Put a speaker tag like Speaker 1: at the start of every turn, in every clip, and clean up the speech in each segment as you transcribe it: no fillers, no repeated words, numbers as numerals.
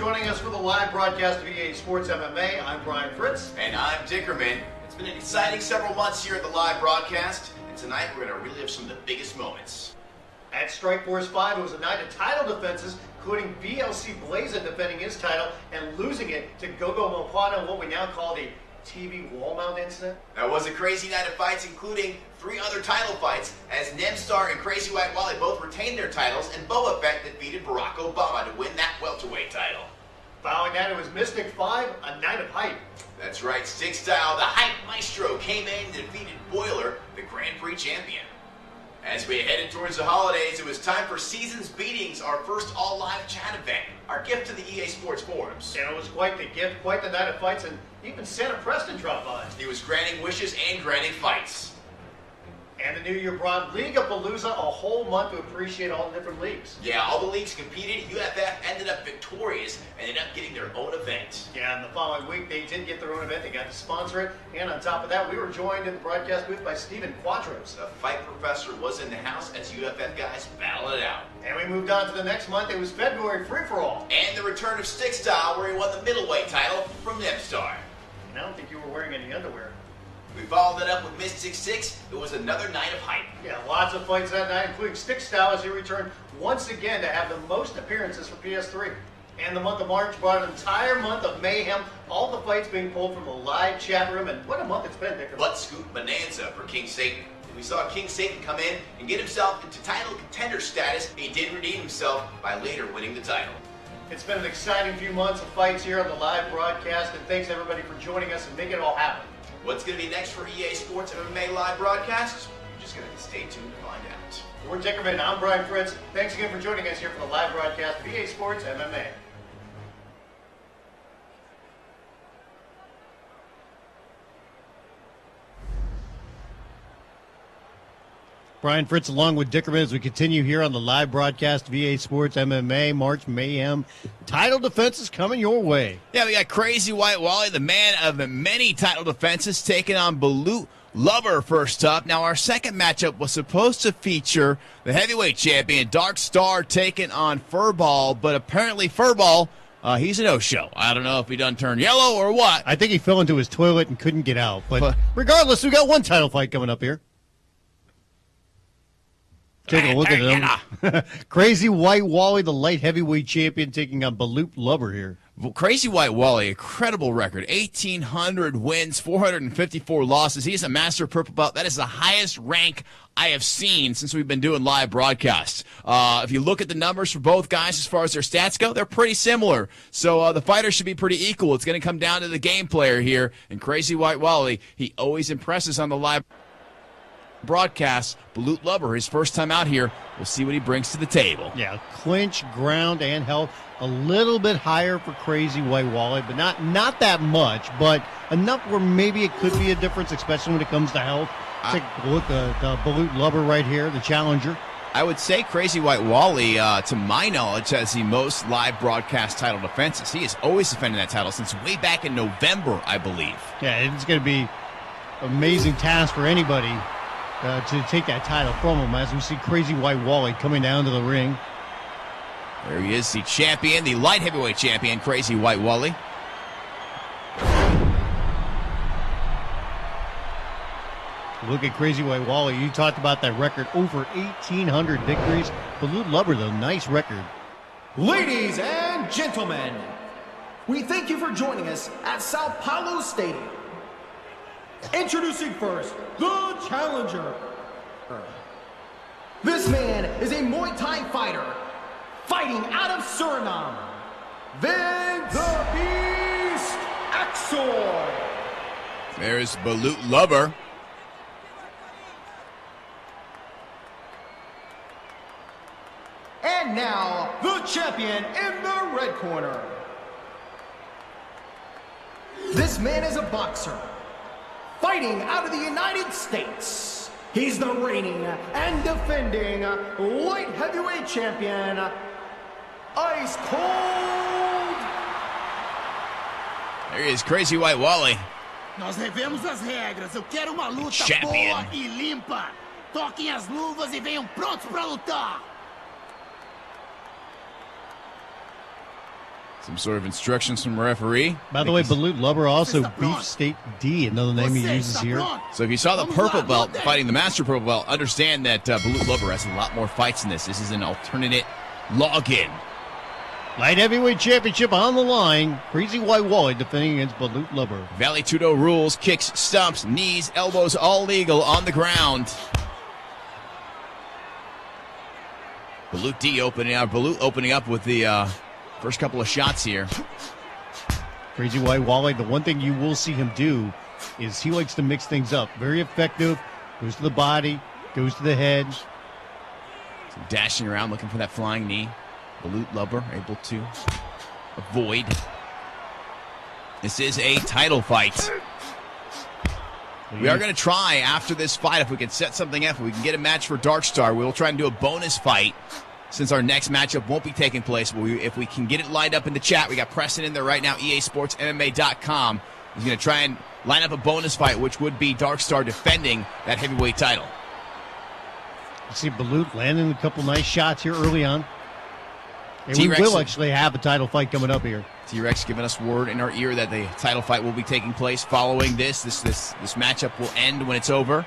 Speaker 1: joining us for the live broadcast of EA Sports MMA. I'm Brian Fritz.
Speaker 2: And I'm Dickerman. It's been an exciting several months here at the live broadcast, and tonight we're going to relive some of the biggest moments.
Speaker 1: At Strikeforce 5, it was a night of title defenses, including VLC Blazin defending his title and losing it to Gogo Mopana in what we now call the TV wall mount incident.
Speaker 2: That was a crazy night of fights, including 3 other title fights, as Nemstar and CrazyWhiteWally both retained their titles, and Boba Fett defeated Barack Obama to win that welterweight title.
Speaker 1: Following that, it was Mystic 5, a night of hype.
Speaker 2: That's right, Stick Style, the hype maestro, came in and defeated Boiler, the Grand Prix champion. As we headed towards the holidays, it was time for Seasons Beatings, our first all-live chat event, our gift to the EA Sports forums.
Speaker 1: And it was quite the gift, quite the night of fights, and even Santa Preston dropped by.
Speaker 2: He was granting wishes and granting fights.
Speaker 1: And the new year brought League of Palooza a whole month to appreciate all the different leagues.
Speaker 2: Yeah, all the leagues competed. UFF ended up victorious and ended up getting their own event.
Speaker 1: Yeah, and the following week they did get their own event. They got to sponsor it. And on top of that, we were joined in the broadcast booth by Steven Quadros.
Speaker 2: The fight professor was in the house as UFF guys battled it out.
Speaker 1: And we moved on to the next month. It was February free-for-all.
Speaker 2: And the return of Stick Style, where he won the middleweight title from Nemstar.
Speaker 1: And I don't think you were wearing any underwear.
Speaker 2: We followed it up with Mystic 6. It was another night of hype.
Speaker 1: Yeah, lots of fights that night, including Stick Style as he returned once again to have the most appearances for PS3. And the month of March brought an entire month of mayhem, all the fights being pulled from the live chat room, and what a month it's been, Dicker.
Speaker 2: Butt scoop bonanza for King Satan. We saw King Satan come in and get himself into title contender status. He did redeem himself by later winning the title.
Speaker 1: It's been an exciting few months of fights here on the live broadcast, and thanks everybody for joining us and making it all happen.
Speaker 2: What's going to be next for EA Sports MMA live broadcasts? You're just going to stay tuned to find out.
Speaker 1: For Dickerman, I'm Brian Fritz. Thanks again for joining us here for the live broadcast of EA Sports MMA. Brian Fritz along with Dickerman as we continue here on the live broadcast of EA Sports MMA, March Mayhem. Title defenses coming your way.
Speaker 3: Yeah, we got CrazyWhiteWally, the man of many title defenses, taking on Balut Lover first up. Now, our second matchup was supposed to feature the heavyweight champion, Dark Star, taking on Furball, but apparently Furball, he's a no-show. I don't know if he done turned yellow or what.
Speaker 1: I think he fell into his toilet and couldn't get out. But regardless, we got one title fight coming up here. Take a look at him. CrazyWhiteWally, the light heavyweight champion, taking on Balut Lover here.
Speaker 3: Well, CrazyWhiteWally, incredible record. 1,800 wins, 454 losses. He is a master purple belt. That is the highest rank I have seen since we've been doing live broadcasts. If you look at the numbers for both guys as far as their stats go, they're pretty similar. So the fighters should be pretty equal. It's going to come down to the game player here. And CrazyWhiteWally, he always impresses on the live broadcast. Balut Lover, his first time out here. We'll see what he brings to the table.
Speaker 1: Yeah, clinch, ground, and health. A little bit higher for CrazyWhiteWally, but not that much, but enough where maybe it could be a difference, especially when it comes to health. Take a look at Balut Lover right here, the challenger.
Speaker 3: I would say CrazyWhiteWally, to my knowledge, has the most live broadcast title defenses. He has always defended that title since way back in November, I believe.
Speaker 1: Yeah, it's going to be an amazing task for anybody to take that title from him, as we see CrazyWhiteWally coming down to the ring.
Speaker 3: There he is, the champion, the light heavyweight champion, CrazyWhiteWally.
Speaker 1: Look at CrazyWhiteWally. You talked about that record, over 1,800 victories. Balut Lover, though, nice record.
Speaker 4: Ladies and gentlemen, we thank you for joining us at Sao Paulo Stadium. Introducing first, the challenger. This man is a Muay Thai fighter, fighting out of Suriname. Vince the Beast Axel.
Speaker 3: There's Balut Lover.
Speaker 4: And now, the champion in the red corner. This man is a boxer, fighting out of the United States. He's the reigning and defending light heavyweight champion, Ice Cold.
Speaker 3: There he is, CrazyWhiteWally.
Speaker 5: Nós revemos as regras. Eu quero uma luta
Speaker 3: Champion.
Speaker 5: boa e limpa. Toquem as luvas e venham prontos para lutar.
Speaker 3: Some sort of instructions from a referee.
Speaker 1: By the way, Balut Lubber also Beefsteak D, another name he uses here.
Speaker 3: So if you saw the purple belt fighting the master purple belt, understand that Balut Lubber has a lot more fights in this. This is an alternate login.
Speaker 1: Light heavyweight championship on the line. CrazyWhiteWally defending against Balut Lubber.
Speaker 3: Vale Tudo rules, kicks, stumps, knees, elbows, all legal on the ground. Balut D opening up. Balut opening up with the first couple of shots here.
Speaker 1: CrazyWhiteWally, the one thing you will see him do is he likes to mix things up. Very effective. Goes to the body, goes to the head.
Speaker 3: So dashing around looking for that flying knee. Balut Lubber able to avoid. This is a title fight. We are going to try after this fight, if we can set something up, if we can get a match for Dark Star, we will try and do a bonus fight since our next matchup won't be taking place. But if we can get it lined up in the chat, we got Preston in there right now, EASportsMMA.com. He's going to try and line up a bonus fight, which would be Dark Star defending that heavyweight title.
Speaker 1: You see Balut landing a couple nice shots here early on. And we
Speaker 3: T-Rex
Speaker 1: will actually have a title fight coming up here.
Speaker 3: T-Rex giving us word in our ear that the title fight will be taking place following this. This matchup will end when it's over.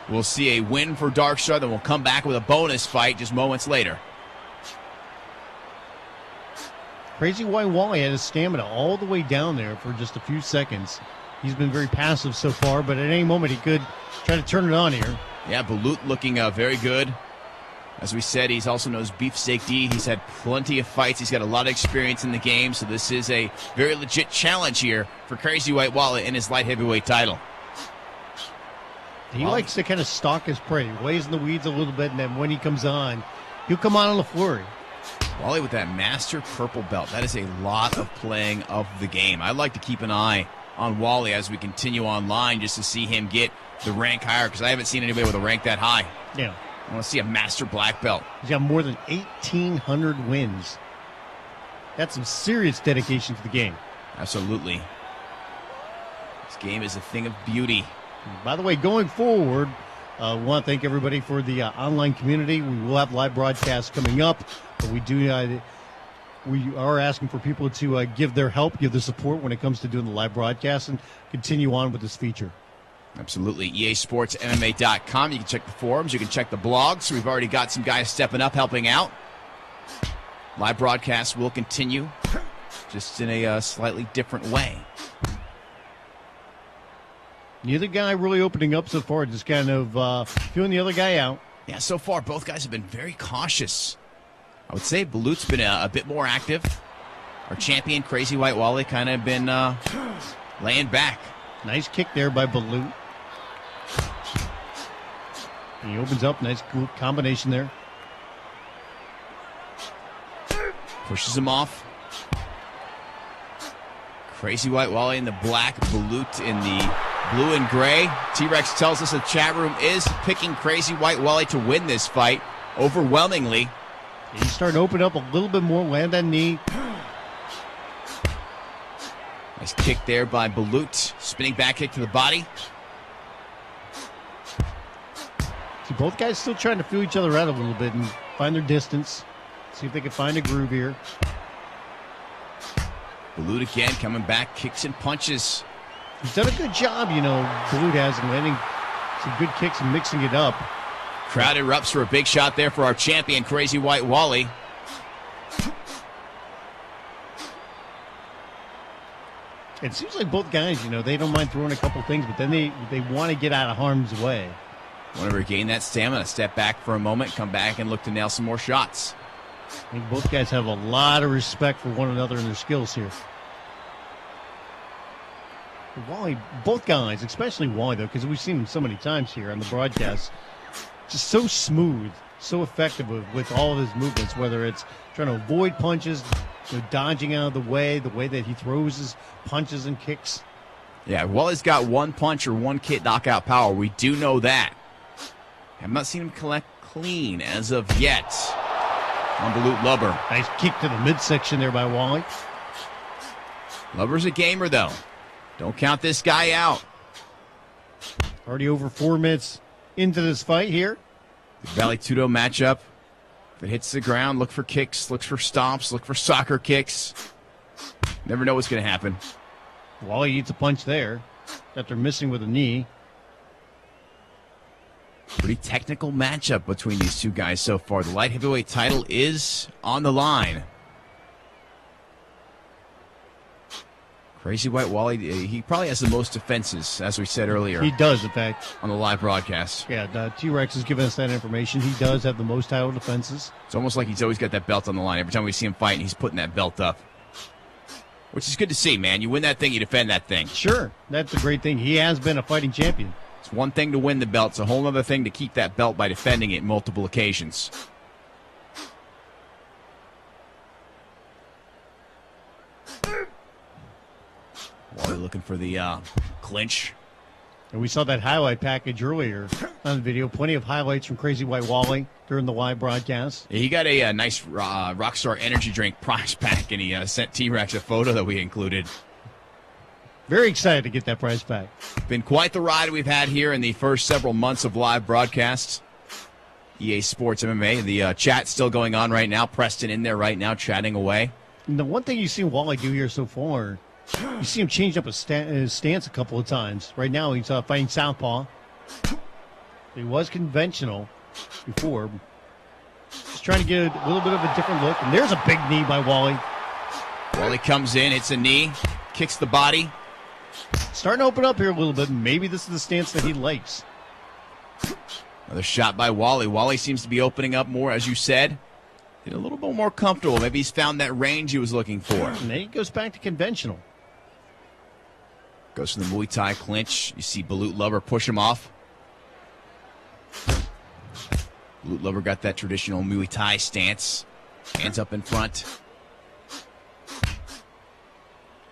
Speaker 3: We'll see a win for Dark Star, then we'll come back with a bonus fight just moments later.
Speaker 1: CrazyWhiteWally had his stamina all the way down there for just a few seconds. He's been very passive so far, but at any moment he could try to turn it on here.
Speaker 3: Yeah, Balut looking very good. As we said, he's also known as Beefsteak D. He's had plenty of fights. He's got a lot of experience in the game, so this is a very legit challenge here for CrazyWhiteWally in his light heavyweight title.
Speaker 1: He likes to kind of stalk his prey, lays in the weeds a little bit, and then when he comes on, he'll come on a flurry.
Speaker 3: Wally with that master purple belt. That is a lot of playing of the game. I'd like to keep an eye on Wally as we continue online just to see him get the rank higher, because I haven't seen anybody with a rank that high.
Speaker 1: Yeah.
Speaker 3: I want to see a master black belt.
Speaker 1: He's got more than 1,800 wins. That's some serious dedication to the game.
Speaker 3: Absolutely. This game is a thing of beauty.
Speaker 1: By the way, going forward, I want to thank everybody for the online community. We will have live broadcasts coming up, but we are asking for people to give their help, give their support when it comes to doing the live broadcasts, and continue on with this feature.
Speaker 3: Absolutely. EASportsMMA.com. You can check the forums. You can check the blogs. We've already got some guys stepping up, helping out. Live broadcasts will continue, just in a slightly different way.
Speaker 1: Neither guy really opening up so far, just kind of feeling the other guy out.
Speaker 3: Yeah, so far, both guys have been very cautious. I would say Balut's been a bit more active. Our champion, CrazyWhiteWally, kind of been laying back.
Speaker 1: Nice kick there by Balut. And he opens up. Nice cool combination there.
Speaker 3: Pushes him off. CrazyWhiteWally in the black, Balut in the blue and gray. T-Rex tells us the chat room is picking CrazyWhiteWally to win this fight overwhelmingly.
Speaker 1: He's starting to open up a little bit more, land that knee.
Speaker 3: Nice kick there by Balut. Spinning back kick to the body.
Speaker 1: See, both guys still trying to feel each other out a little bit and find their distance. See if they can find a groove here.
Speaker 3: Balut again coming back, kicks and punches.
Speaker 1: He's done a good job, Balut has, in landing some good kicks and mixing it up.
Speaker 3: Crowd erupts for a big shot there for our champion, CrazyWhiteWally.
Speaker 1: It seems like both guys, they don't mind throwing a couple things, but then they want to get out of harm's way.
Speaker 3: Want to regain that stamina, step back for a moment, come back and look to nail some more shots.
Speaker 1: I think both guys have a lot of respect for one another and their skills here. Wally, both guys, especially Wally, though, because we've seen him so many times here on the broadcast, just so smooth, so effective with all of his movements, whether it's trying to avoid punches, dodging out of the way that he throws his punches and kicks.
Speaker 3: Yeah, Wally's got one punch or one kick knockout power. We do know that. Have not seen him collect clean as of yet on Balut Lubber.
Speaker 1: Nice kick to the midsection there by Wally.
Speaker 3: Lubber's a gamer, though. Don't count this guy out.
Speaker 1: Already over 4 minutes into this fight here.
Speaker 3: The Vale Tudo matchup. If it hits the ground, look for kicks, look for stomps, look for soccer kicks. Never know what's going to happen.
Speaker 1: Wally eats a punch there after missing with a knee.
Speaker 3: Pretty technical matchup between these two guys so far. The light heavyweight title is on the line. CrazyWhiteWally, he probably has the most defenses, as we said earlier.
Speaker 1: He does, in fact.
Speaker 3: On the live broadcast.
Speaker 1: Yeah, T-Rex has given us that information. He does have the most title defenses.
Speaker 3: It's almost like he's always got that belt on the line. Every time we see him fighting, he's putting that belt up. Which is good to see, man. You win that thing, you defend that thing.
Speaker 1: Sure, that's a great thing. He has been a fighting champion.
Speaker 3: It's one thing to win the belt. It's a whole other thing to keep that belt by defending it multiple occasions. Wally looking for the clinch.
Speaker 1: And we saw that highlight package earlier on the video. Plenty of highlights from CrazyWhiteWally during the live broadcast.
Speaker 3: Yeah, he got a nice Rockstar energy drink prize pack, and he sent T-Rex a photo that we included.
Speaker 1: Very excited to get that prize pack.
Speaker 3: Been quite the ride we've had here in the first several months of live broadcasts. EA Sports MMA. The chat's still going on right now. Preston in there right now chatting away.
Speaker 1: And the one thing you've seen Wally do here so far, you see him change up his stance a couple of times. Right now he's fighting southpaw. He was conventional before. Just trying to get a little bit of a different look. And there's a big knee by Wally.
Speaker 3: Wally comes in, hits a knee, kicks the body.
Speaker 1: Starting to open up here a little bit. Maybe this is the stance that he likes.
Speaker 3: Another shot by Wally. Wally seems to be opening up more, as you said. Getting a little bit more comfortable. Maybe he's found that range he was looking for.
Speaker 1: And then he goes back to conventional.
Speaker 3: Goes for the Muay Thai clinch. You see Balut Lover push him off. Balut Lover got that traditional Muay Thai stance. Hands up in front.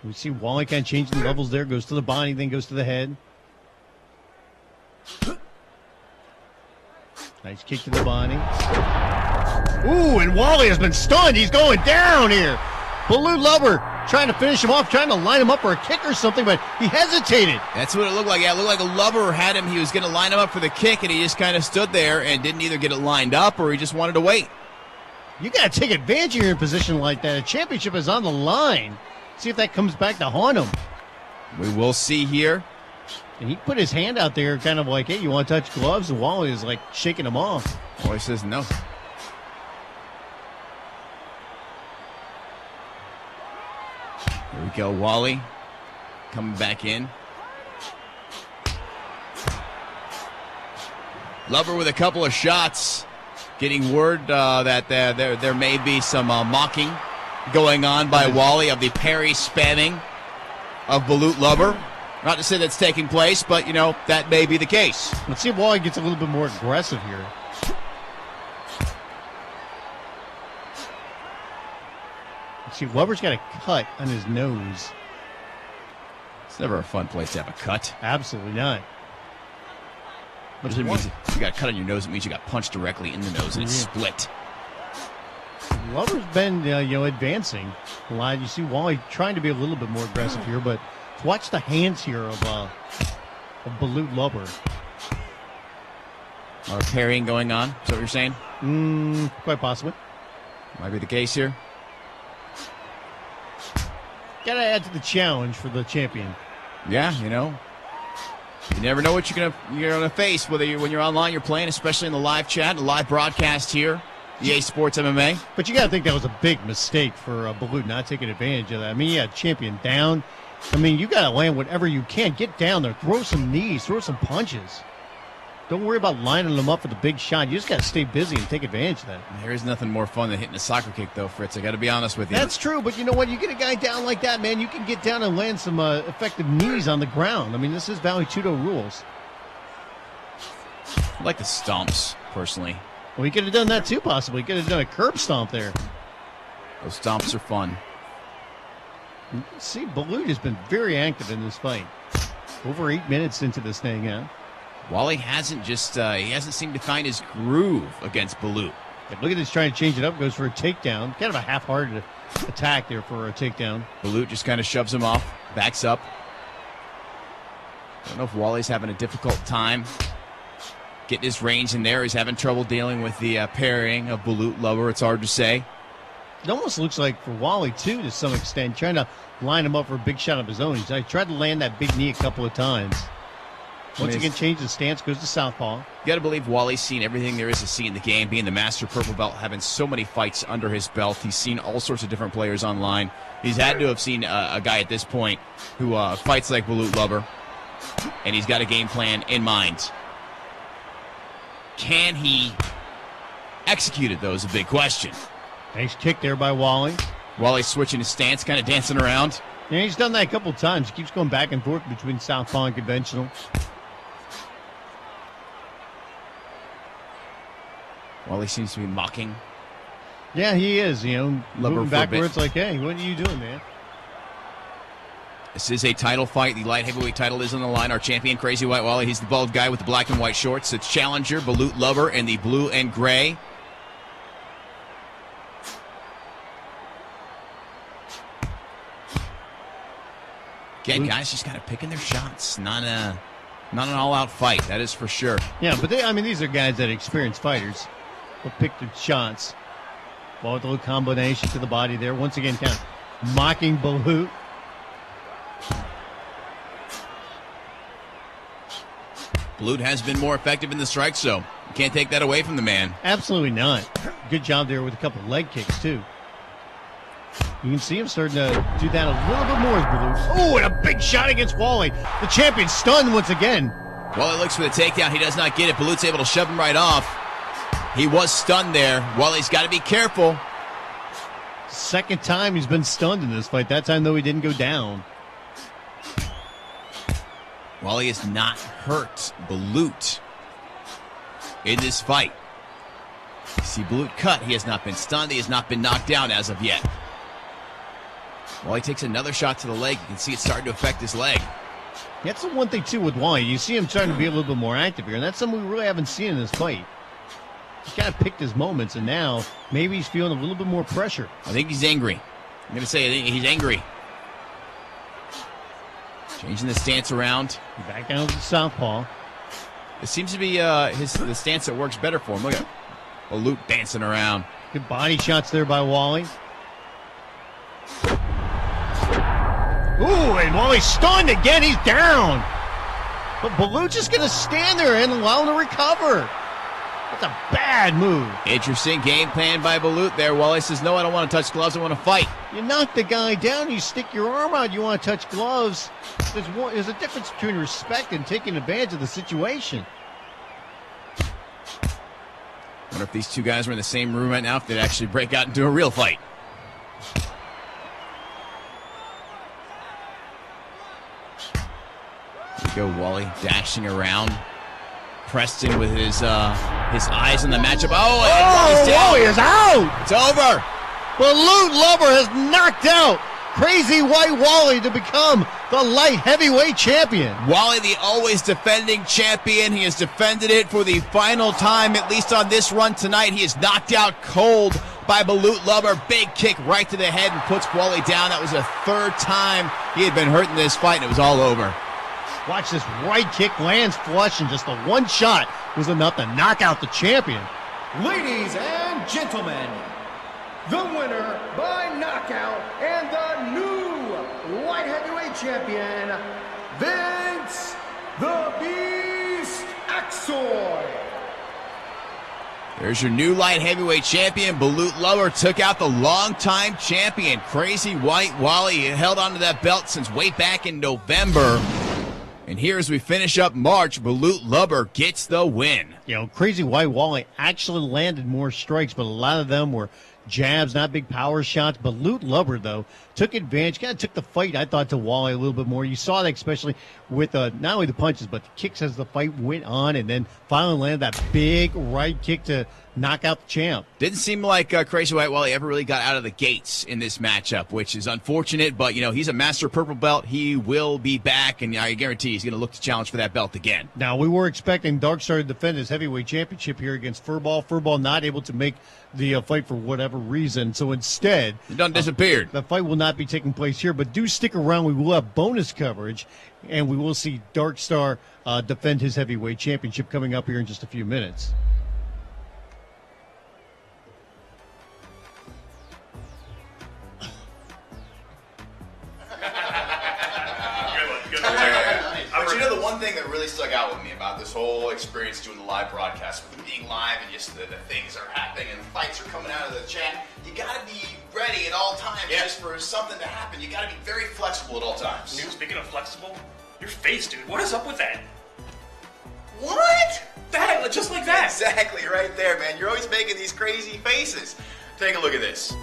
Speaker 1: We see Wally kind of changing the levels there. Goes to the body, then goes to the head. Nice kick to the body. Ooh, and Wally has been stunned. He's going down here. Balut Lover trying to finish him off, trying to line him up for a kick or something, but he hesitated.
Speaker 3: That's what it looked like. Yeah, it looked like a Lover had him. He was going to line him up for the kick, and he just kind of stood there and didn't either get it lined up or he just wanted to wait.
Speaker 1: You got to take advantage of your position like that. A championship is on the line. See if that comes back to haunt him.
Speaker 3: We will see here.
Speaker 1: And he put his hand out there kind of like, hey, you want to touch gloves? And Wally is like shaking him off.
Speaker 3: Wally says no. Here we go, Wally coming back in. Lover with a couple of shots. Getting word that there may be some mocking going on by Wally of the parry spamming of Balut Lover. Not to say that's taking place, but, you know, that may be the case.
Speaker 1: Let's see if Wally gets a little bit more aggressive here. Let's see, Lover's got a cut on his nose.
Speaker 3: It's never a fun place to have a cut.
Speaker 1: Absolutely not.
Speaker 3: What does it mean? If you got a cut on your nose, it means you got punched directly in the nose and it's split.
Speaker 1: Lover's been, advancing a lot. You see Wally trying to be a little bit more aggressive here, but watch the hands here of Balut Lover.
Speaker 3: A lot of parrying going on. Is that what you're saying?
Speaker 1: Quite possibly.
Speaker 3: Might be the case here.
Speaker 1: Got to add to the challenge for the champion.
Speaker 3: Yeah, you never know what you're gonna face. Whether when you're online, you're playing, especially in the live chat, the live broadcast here, EA Sports MMA.
Speaker 1: But you got to think that was a big mistake for Balut not taking advantage of that. I mean, he had champion down. I mean, you got to land whatever you can. Get down there. Throw some knees. Throw some punches. Don't worry about lining them up for the big shot. You just got to stay busy and take advantage of that.
Speaker 3: There is nothing more fun than hitting a soccer kick, though, Fritz. I got to be honest with you.
Speaker 1: That's true, but you know what? You get a guy down like that, man, you can get down and land some effective knees on the ground. I mean, this is Valley Tudo rules.
Speaker 3: I like the stomps, personally.
Speaker 1: Well, he could have done that too, possibly. He could have done a curb stomp there.
Speaker 3: Those stomps are fun.
Speaker 1: See, Balut has been very active in this fight. Over 8 minutes into this thing, yeah.
Speaker 3: Wally hasn't he hasn't seemed to find his groove against Balut.
Speaker 1: Yeah, look at this, trying to change it up. Goes for a takedown. Kind of a half-hearted attack there for a takedown.
Speaker 3: Balut just kind of shoves him off, backs up. I don't know if Wally's having a difficult time getting his range in there. He's having trouble dealing with the parrying of Balut Lover. It's hard to say.
Speaker 1: It almost looks like for Wally, too, to some extent, trying to line him up for a big shot of his own. He tried to land that big knee a couple of times. Once again, changes the stance, goes to southpaw.
Speaker 3: You got to believe Wally's seen everything there is to see in the game, being the master purple belt, having so many fights under his belt. He's seen all sorts of different players online. He's had to have seen a guy at this point who fights like Balut Lubber, and he's got a game plan in mind. Can he execute it, though, is a big question.
Speaker 1: Nice kick there by Wally.
Speaker 3: Wally's switching his stance, kind of dancing around.
Speaker 1: Yeah, he's done that a couple of times. He keeps going back and forth between southpaw and conventional.
Speaker 3: Wally seems to be mocking.
Speaker 1: Yeah, he is,
Speaker 3: Lubber
Speaker 1: moving backwards like, hey, what are you doing, man?
Speaker 3: This is a title fight. The light heavyweight title is on the line. Our champion, CrazyWhiteWally, he's the bald guy with the black and white shorts. It's challenger, Balut Lubber, in the blue and gray. Again, guys just kind of picking their shots. Not an all-out fight, that is for sure.
Speaker 1: Yeah, but these are guys that are experienced fighters. Will pick their shots. Ball with a little combination to the body there. Once again, kind of mocking Balut.
Speaker 3: Balut has been more effective in the strike zone. You can't take that away from the man.
Speaker 1: Absolutely not. Good job there with a couple of leg kicks, too. You can see him starting to do that a little bit more as Balut. Oh, and a big shot against Wally. The champion stunned once again.
Speaker 3: Wally looks for the takedown. He does not get it. Balut's able to shove him right off. He was stunned there. Wally's got to be careful.
Speaker 1: Second time he's been stunned in this fight. That time, though, he didn't go down.
Speaker 3: Wally has not hurt Balut in this fight. You see Balut cut. He has not been stunned. He has not been knocked down as of yet. Wally takes another shot to the leg. You can see it starting to affect his leg.
Speaker 1: That's the one thing, too, with Wally. You see him trying to be a little bit more active here, and that's something we really haven't seen in this fight. He's kind of picked his moments, and now maybe he's feeling a little bit more pressure.
Speaker 3: I think he's angry. I'm going to say I think he's angry. Changing the stance around.
Speaker 1: Back down to the southpaw.
Speaker 3: It seems to be the stance that works better for him. Look at Balut dancing around.
Speaker 1: Good body shots there by Wally. Ooh, and Wally's stunned again. He's down. But Balut's just going to stand there and allow him to recover. That's a bad move.
Speaker 3: Interesting game plan by Balut there. Wally says, no, I don't want to touch gloves. I want to fight.
Speaker 1: You knock the guy down. You stick your arm out. You want to touch gloves. There's a difference between respect and taking advantage of the situation.
Speaker 3: Wonder if these two guys were in the same room right now, if they'd actually break out into a real fight. There you go, Wally dashing around. Preston with his eyes on the matchup. Oh,
Speaker 1: Wally is out.
Speaker 3: It's over.
Speaker 1: Balut Lubber has knocked out CrazyWhiteWally to become the light heavyweight champion.
Speaker 3: Wally, the always defending champion. He has defended it for the final time, at least on this run tonight. He is knocked out cold by Balut Lubber. Big kick right to the head and puts Wally down. That was the third time he had been hurt in this fight, and it was all over.
Speaker 1: Watch this right kick lands flush, and just the one shot was enough to knock out the champion.
Speaker 4: Ladies and gentlemen, the winner by knockout and the new light heavyweight champion, Vince the Beast Axel.
Speaker 3: There's your new light heavyweight champion. Balut Lubber took out the longtime champion, CrazyWhiteWally. He held onto that belt since way back in November. And here as we finish up March, Balut Lubber gets the win.
Speaker 1: CrazyWhiteWally actually landed more strikes, but a lot of them were jabs, not big power shots. Balut Lubber, though, took advantage, kind of took the fight, I thought, to Wally a little bit more. You saw that especially with not only the punches, but the kicks as the fight went on, and then finally landed that big right kick to knock out the champ.
Speaker 3: Didn't seem like CrazyWhiteWally ever really got out of the gates in this matchup, which is unfortunate, but, he's a master purple belt. He will be back, and I guarantee he's going to look to challenge for that belt again.
Speaker 1: Now, we were expecting Darkstar to defend his heavyweight championship here against Furball. Furball not able to make the fight for whatever reason, so instead...
Speaker 3: It done disappeared.
Speaker 1: The fight will not be taking place here, but do stick around. We will have bonus coverage, and we will see Darkstar defend his heavyweight championship coming up here in just a few minutes.
Speaker 2: one thing that really stuck out with me about this whole experience doing the live broadcast, with it being live and just the things are happening and the fights are coming out of the chat, you gotta be ready at all times just for something to happen. You gotta be very flexible at all times.
Speaker 6: Dude, speaking of flexible, your face, dude, what is up with that?
Speaker 2: What?
Speaker 6: That, just like that.
Speaker 2: Exactly, right there, man. You're always making these crazy faces. Take a look at this.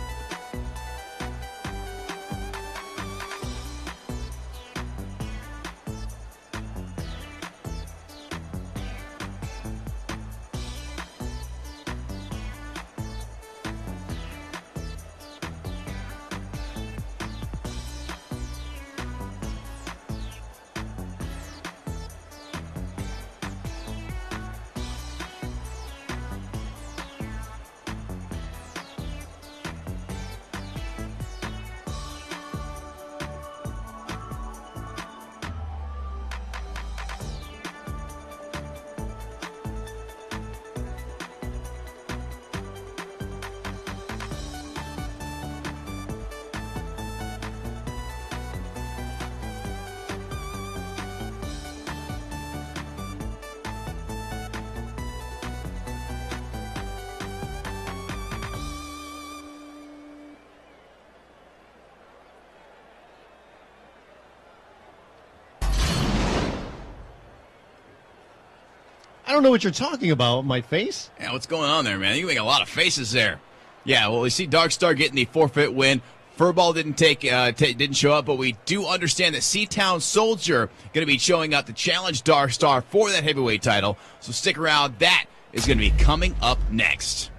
Speaker 1: I don't know what you're talking about, my face.
Speaker 3: Yeah, what's going on there, man? You make a lot of faces there. Yeah, well, we see Darkstar getting the forfeit win. Furball didn't show up, but we do understand that Seatown Soldier going to be showing up to challenge Darkstar for that heavyweight title. So stick around. That is going to be coming up next.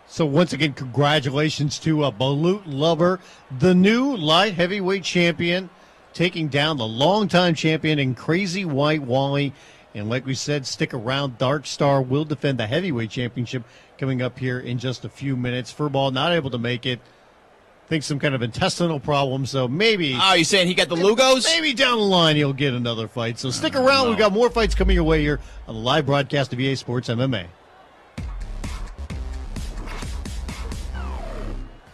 Speaker 1: So once again, congratulations to Balut Lover, the new light heavyweight champion, taking down the longtime champion in CrazyWhiteWally. And like we said, stick around. Darkstar will defend the heavyweight championship coming up here in just a few minutes. Furball not able to make it. Think some kind of intestinal problem, so maybe...
Speaker 3: Oh, you saying he got the Lugos?
Speaker 1: Maybe down the line he'll get another fight. So stick around. We've got more fights coming your way here on the live broadcast of EA Sports MMA.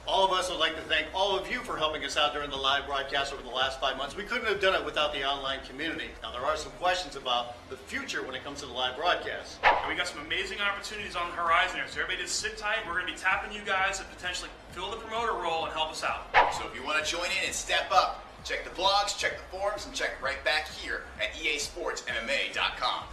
Speaker 1: All of us would like to thank all of you for helping us out during the live broadcast over the last 5 months. We couldn't have done it without the online community. Now, there are some questions about the future when it comes to the live broadcast.
Speaker 6: And we got some amazing opportunities on the horizon here, so everybody just sit tight. We're going to be tapping you guys to potentially fill the promoter role and help us out.
Speaker 2: So if you want to join in and step up, check the blogs, check the forums, and check right back here at easportsmma.com.